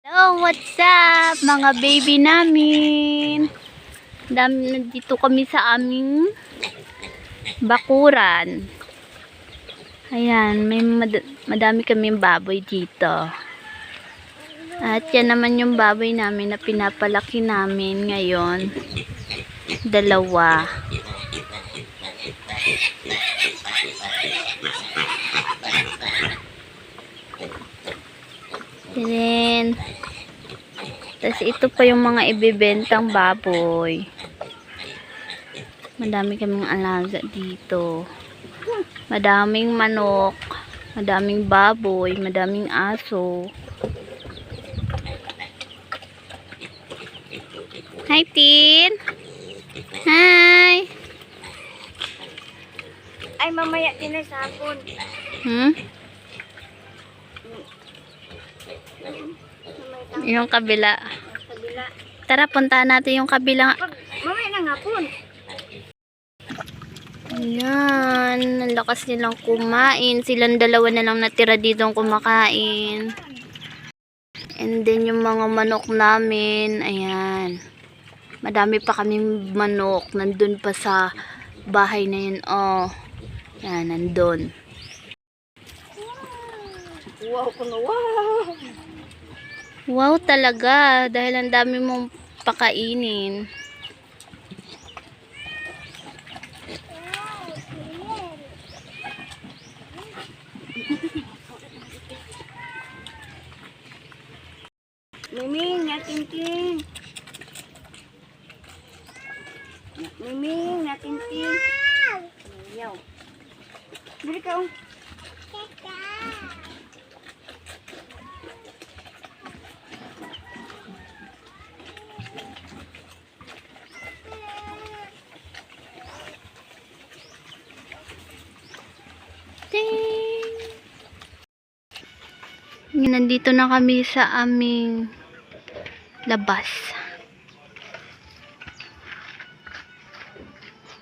Hello, what's up mga baby namin? Nandito kami sa aming bakuran. Ayan, may madami kaming baboy dito. At yan naman yung baboy namin na pinapalaki namin ngayon. Dalawa. Then, tapos ito pa yung mga ibibentang baboy. Madami kaming alaga dito. Madaming manok, madaming baboy, madaming aso. Hi, Tin! Hi! Ay, mamaya din na sabon. Yung kabila. Kabila. Tara, puntahan natin yung kabila. Mamaya na nga po. Ayan, ang lakas nilang kumain. Silang dalawa na lang natira dito ang kumakain. And then yung mga manok namin, ayan. Madami pa kaming manok. Nandun pa sa bahay na yun. Oh, ayan, nandun. Wow, kuno wow. Wow talaga. Dahil ang dami mong pakainin. Miming, natinting. Miming, natinting. Yaw. Dili ka, oh. Nandito na kami sa aming labas.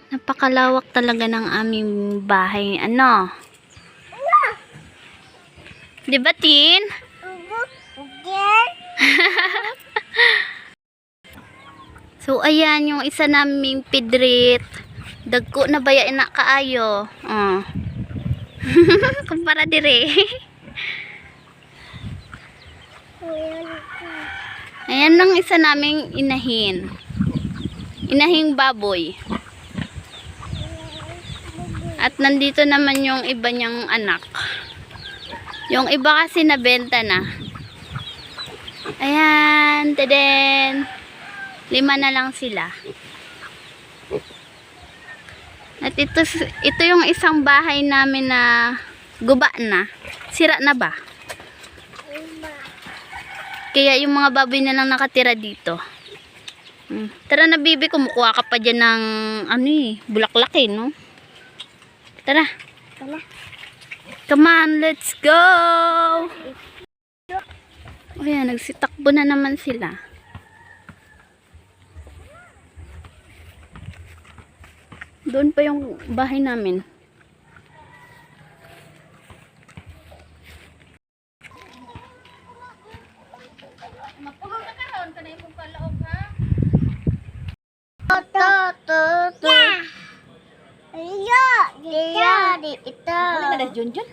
Napakalawak talaga ng aming bahay. Ano? Di ba, Tin? So, ayan yung isa naming pidrit. Dagko na baya ina kaayo. Kumpara dire. Ayan lang isa naming inahin. Inahing baboy. At nandito naman yung iba niyang anak. Yung iba kasi nabenta na. Ayan, teden. 5 na lang sila. At ito yung isang bahay namin na guba na. Sira na ba? Kaya yung mga baboy na lang nakatira dito. Tara na, bibi, kumukuha ka pa dyan ng bulaklak no? Tara. Come on, let's go! O yan, nagsitakbo na naman sila. Doon pa yung bahay namin. Mapugaw na karon kanay mong palaog ha. Ito. Ano na Junjun?